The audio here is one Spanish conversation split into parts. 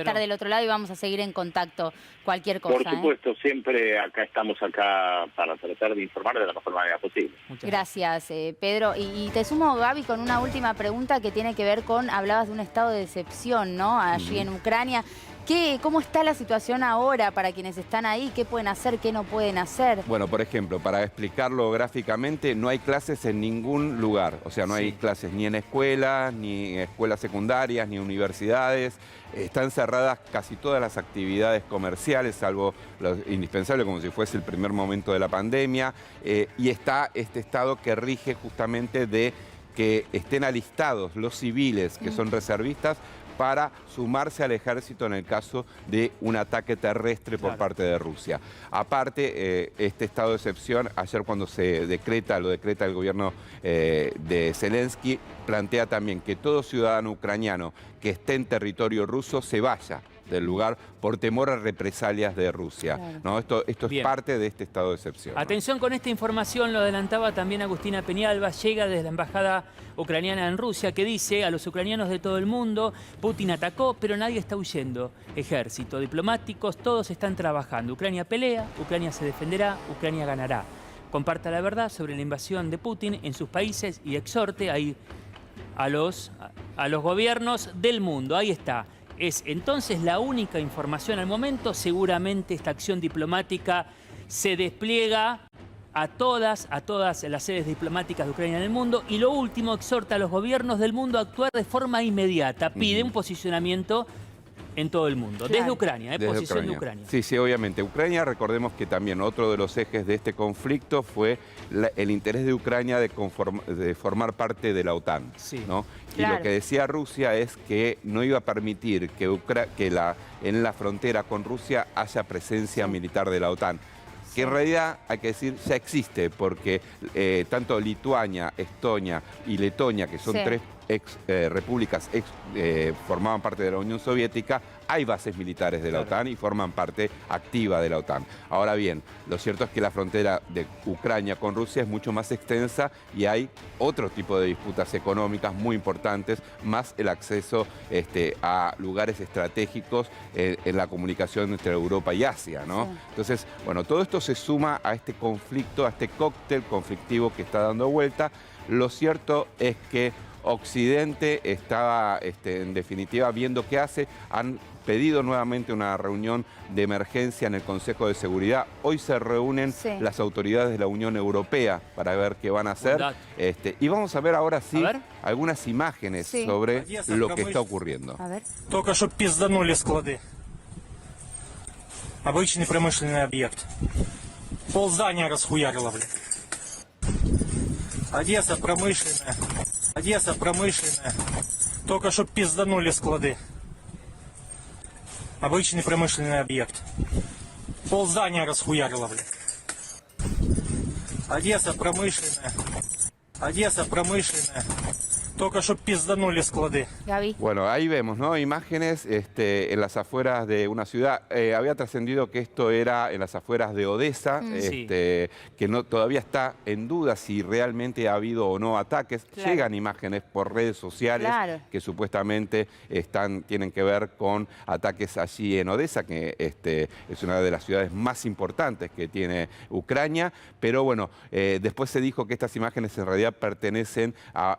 Estar del otro lado y vamos a seguir en contacto cualquier cosa. Por supuesto, siempre estamos acá para tratar de informar de la mejor manera posible. Gracias, Pedro. Y te sumo, Gaby, con una última pregunta que tiene que ver con, hablabas de un estado de excepción, ¿no? Allí en Ucrania. ¿Cómo está la situación ahora para quienes están ahí? ¿Qué pueden hacer? ¿Qué no pueden hacer? Bueno, por ejemplo, para explicarlo gráficamente, no hay clases en ningún lugar. O sea, no hay clases ni en escuelas, ni en escuelas secundarias, ni universidades. Están cerradas casi todas las actividades comerciales, salvo lo indispensable, como si fuese el primer momento de la pandemia. Y está este estado que rige justamente de que estén alistados los civiles, que son reservistas, para sumarse al ejército en el caso de un ataque terrestre por parte de Rusia. Aparte, este estado de excepción, ayer cuando lo decreta el gobierno de Zelensky, plantea también que todo ciudadano ucraniano que esté en territorio ruso se vaya del lugar por temor a represalias de Rusia. Claro. ¿No? Esto es parte de este estado de excepción. Atención con esta información, lo adelantaba también Agustina Peñalba, llega desde la embajada ucraniana en Rusia, que dice a los ucranianos de todo el mundo: Putin atacó, pero nadie está huyendo. Ejército, diplomáticos, todos están trabajando. Ucrania pelea, Ucrania se defenderá, Ucrania ganará. Comparta la verdad sobre la invasión de Putin en sus países y exhorte ahí a los gobiernos del mundo. Ahí está. Es entonces la única información al momento. Seguramente esta acción diplomática se despliega a todas las sedes diplomáticas de Ucrania en el mundo. Y lo último, exhorta a los gobiernos del mundo a actuar de forma inmediata. Pide un posicionamiento en todo el mundo. Claro. Desde Ucrania, Desde posición de Ucrania. Sí, sí, obviamente. Ucrania, recordemos que también otro de los ejes de este conflicto fue el interés de Ucrania de formar parte de la OTAN, Sí. ¿no? Claro. Y lo que decía Rusia es que no iba a permitir que en la frontera con Rusia haya presencia militar de la OTAN. Que en realidad, hay que decir, ya existe, porque tanto Lituania, Estonia y Letonia, que son tres repúblicas formaban parte de la Unión Soviética, hay bases militares de la OTAN y forman parte activa de la OTAN. Ahora bien, lo cierto es que la frontera de Ucrania con Rusia es mucho más extensa y hay otro tipo de disputas económicas muy importantes, más el acceso a lugares estratégicos en la comunicación entre Europa y Asia, ¿no? Sí. Entonces, bueno, todo esto se suma a este conflicto, a este cóctel conflictivo que está dando vuelta. Lo cierto es que Occidente estaba, en definitiva, viendo qué hace. Han pedido nuevamente una reunión de emergencia en el Consejo de Seguridad. Hoy se reúnen las autoridades de la Unión Europea para ver qué van a hacer. Y vamos a ver ahora sí algunas imágenes sobre lo que está ocurriendo. A ver. Только что пизданули склады. Обычный промышленный объект. Пол здания расхуярило, блядь. Одесса промышленная. Одесса промышленная. Только что пизданули склады. Обычный промышленный объект. Пол здания расхуярило, блядь. Одесса промышленная. Одесса промышленная. Только что пизданули склады. Gaby. Bueno, ahí vemos, ¿no? Imágenes en las afueras de una ciudad. Había trascendido que esto era en las afueras de Odessa, que todavía está en duda si realmente ha habido o no ataques. Claro. Llegan imágenes por redes sociales que supuestamente tienen que ver con ataques allí en Odessa, que es una de las ciudades más importantes que tiene Ucrania. Pero bueno, después se dijo que estas imágenes en realidad pertenecen a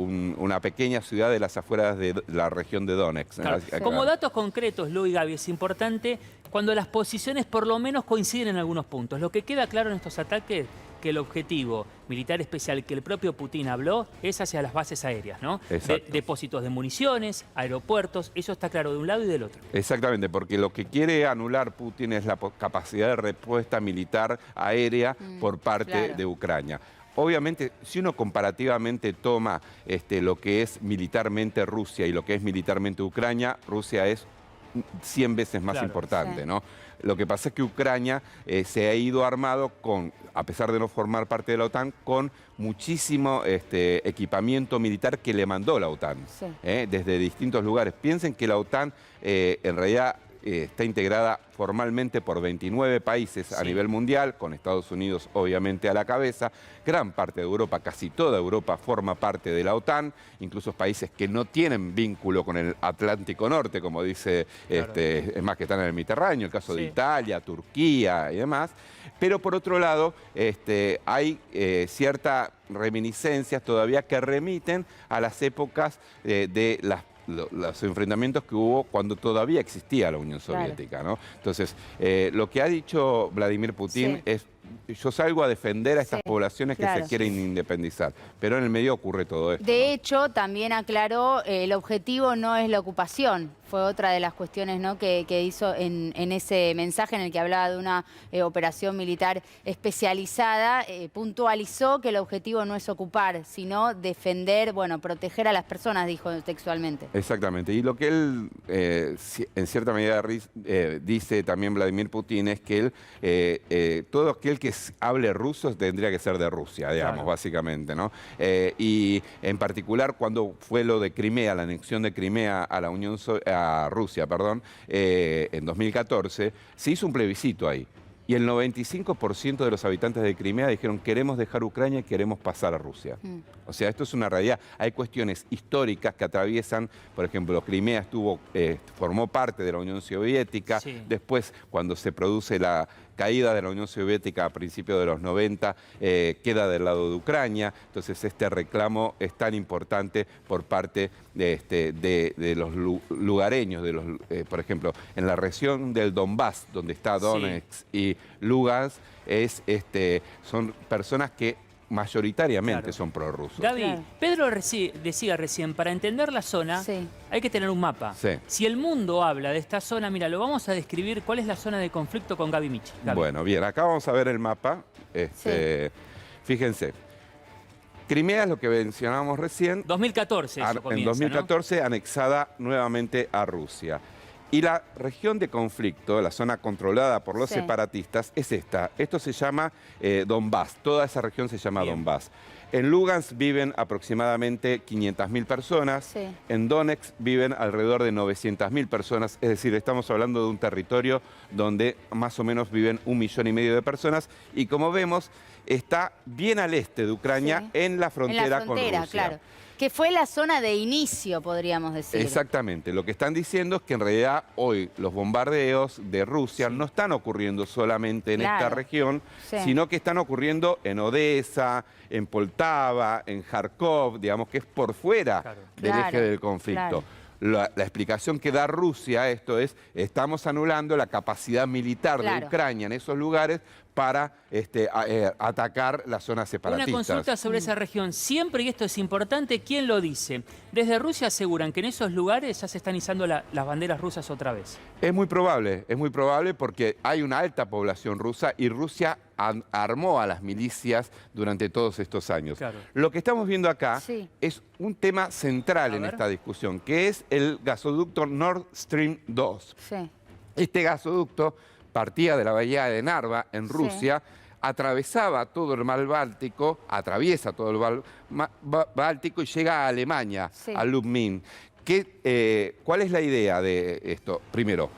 una pequeña ciudad de las afueras de la región de Donetsk. Claro. Como datos concretos, Lu y Gaby, es importante cuando las posiciones por lo menos coinciden en algunos puntos. Lo que queda claro en estos ataques, que el objetivo militar especial que el propio Putin habló es hacia las bases aéreas, ¿no? Depósitos de municiones, aeropuertos, eso está claro de un lado y del otro. Exactamente, porque lo que quiere anular Putin es la capacidad de respuesta militar aérea por parte de Ucrania. Obviamente, si uno comparativamente toma lo que es militarmente Rusia y lo que es militarmente Ucrania, Rusia es 100 veces más importante, ¿no? Lo que pasa es que Ucrania se ha ido armado a pesar de no formar parte de la OTAN, con muchísimo equipamiento militar que le mandó la OTAN, desde distintos lugares. Piensen que la OTAN en realidad está integrada formalmente por 29 países a nivel mundial, con Estados Unidos obviamente a la cabeza. Gran parte de Europa, casi toda Europa, forma parte de la OTAN, incluso países que no tienen vínculo con el Atlántico Norte, como dice, es más que están en el Mediterráneo, el caso de Italia, Turquía y demás. Pero por otro lado, hay ciertas reminiscencias todavía que remiten a las épocas de los enfrentamientos que hubo cuando todavía existía la Unión Soviética, ¿no? Entonces, lo que ha dicho Vladimir Putin es: yo salgo a defender a estas poblaciones que se quieren independizar, pero en el medio ocurre todo esto. De hecho, también aclaró, el objetivo no es la ocupación. Fue otra de las cuestiones, ¿no?, que hizo en ese mensaje en el que hablaba de una operación militar especializada. Puntualizó que el objetivo no es ocupar, sino defender, bueno, proteger a las personas, dijo textualmente. Exactamente. Y lo que él, en cierta medida, dice también Vladimir Putin es que él, todo aquel que hable ruso tendría que ser de Rusia, digamos, básicamente, ¿no? Y en particular, cuando fue lo de Crimea, la anexión de Crimea a la a Rusia, perdón, en 2014, se hizo un plebiscito ahí. Y el 95% de los habitantes de Crimea dijeron: queremos dejar Ucrania y queremos pasar a Rusia. O sea, esto es una realidad. Hay cuestiones históricas que atraviesan, por ejemplo, Crimea formó parte de la Unión Soviética. Después, cuando se produce la caída de la Unión Soviética a principios de los 90, queda del lado de Ucrania. Entonces, este reclamo es tan importante por parte de los lugareños, por ejemplo, en la región del Donbass, donde está Donetsk y Lugansk, son personas que mayoritariamente son prorrusos. Gaby, Pedro decía recién, para entender la zona hay que tener un mapa. Si el mundo habla de esta zona, mira, lo vamos a describir. ¿Cuál es la zona de conflicto con Gaby Michi? Bueno, bien, acá vamos a ver el mapa. Fíjense. Crimea es lo que mencionábamos recién. 2014 eso comienza, en 2014, ¿no? Anexada nuevamente a Rusia. Y la región de conflicto, la zona controlada por los separatistas, es esta. Esto se llama Donbass. Toda esa región se llama Donbass. En Lugansk viven aproximadamente 500.000 personas. En Donetsk viven alrededor de 900.000 personas. Es decir, estamos hablando de un territorio donde más o menos viven 1,5 millones de personas. Y como vemos, está bien al este de Ucrania, en la frontera con Rusia. Claro. Que fue la zona de inicio, podríamos decir. Exactamente. Lo que están diciendo es que en realidad hoy los bombardeos de Rusia no están ocurriendo solamente en esta región, sino que están ocurriendo en Odessa, en Poltava, en Kharkov, digamos que es por fuera del eje del conflicto. La explicación que da Rusia a esto es: estamos anulando la capacidad militar de Ucrania en esos lugares para atacar las zonas separatistas. Una consulta sobre esa región. Siempre, y esto es importante, ¿quién lo dice? Desde Rusia aseguran que en esos lugares ya se están izando las banderas rusas otra vez. Es muy probable porque hay una alta población rusa y Rusia armó a las milicias durante todos estos años. Lo que estamos viendo acá es un tema central en esta discusión, que es el gasoducto Nord Stream 2. Este gasoducto partía de la bahía de Narva, en Rusia, atravesaba todo el mar Báltico, atraviesa todo el mar Báltico y llega a Alemania, a Lubmin. ¿Cuál es la idea de esto? Primero,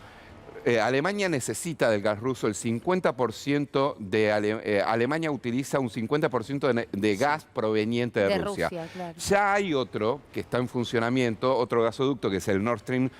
Alemania necesita del gas ruso el 50% de... Alemania utiliza un 50% de gas proveniente de Rusia. Ya hay otro que está en funcionamiento, otro gasoducto que es el Nord Stream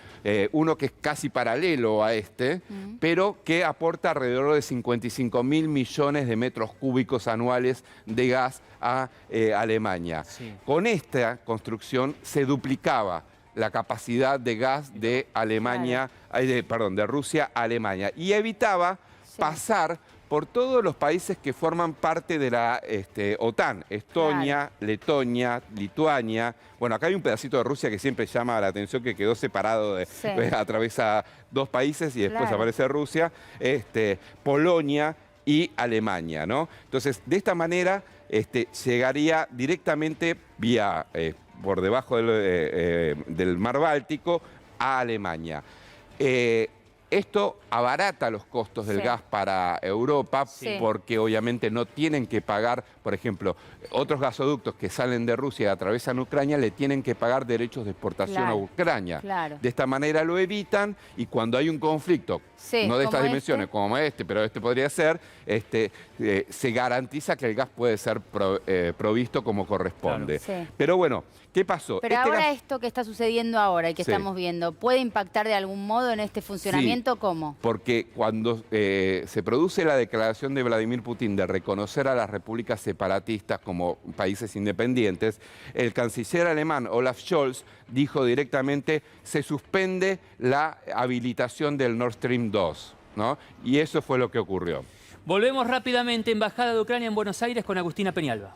1, que es casi paralelo a este, pero que aporta alrededor de 55.000 millones de metros cúbicos anuales de gas a Alemania. Con esta construcción se duplicaba la capacidad de gas de Alemania, de Rusia a Alemania, y evitaba pasar por todos los países que forman parte de la OTAN: Estonia, Letonia, Lituania. Bueno, acá hay un pedacito de Rusia que siempre llama la atención, que quedó separado, atraviesa 2 países y después aparece Rusia, Polonia y Alemania, ¿no? Entonces, de esta manera llegaría directamente vía por debajo del mar Báltico a Alemania. Esto abarata los costos del Sí. gas para Europa Sí. porque obviamente no tienen que pagar, por ejemplo, otros gasoductos que salen de Rusia y atraviesan Ucrania le tienen que pagar derechos de exportación a Claro, Ucrania. claro. De esta manera lo evitan y cuando hay un conflicto, Sí, no de estas como dimensiones este. como este, pero este podría ser, se garantiza que el gas puede ser provisto como corresponde. Claro. Sí. Pero bueno, ¿qué pasó? Pero Este ahora gas- esto que está sucediendo ahora y que Sí. estamos viendo, ¿puede impactar de algún modo en este funcionamiento? ¿Cómo? Porque cuando se produce la declaración de Vladimir Putin de reconocer a las repúblicas separatistas como países independientes, el canciller alemán Olaf Scholz dijo directamente se suspende la habilitación del Nord Stream 2, ¿no? Y eso fue lo que ocurrió. Volvemos rápidamente, Embajada de Ucrania en Buenos Aires con Agustina Peñalba.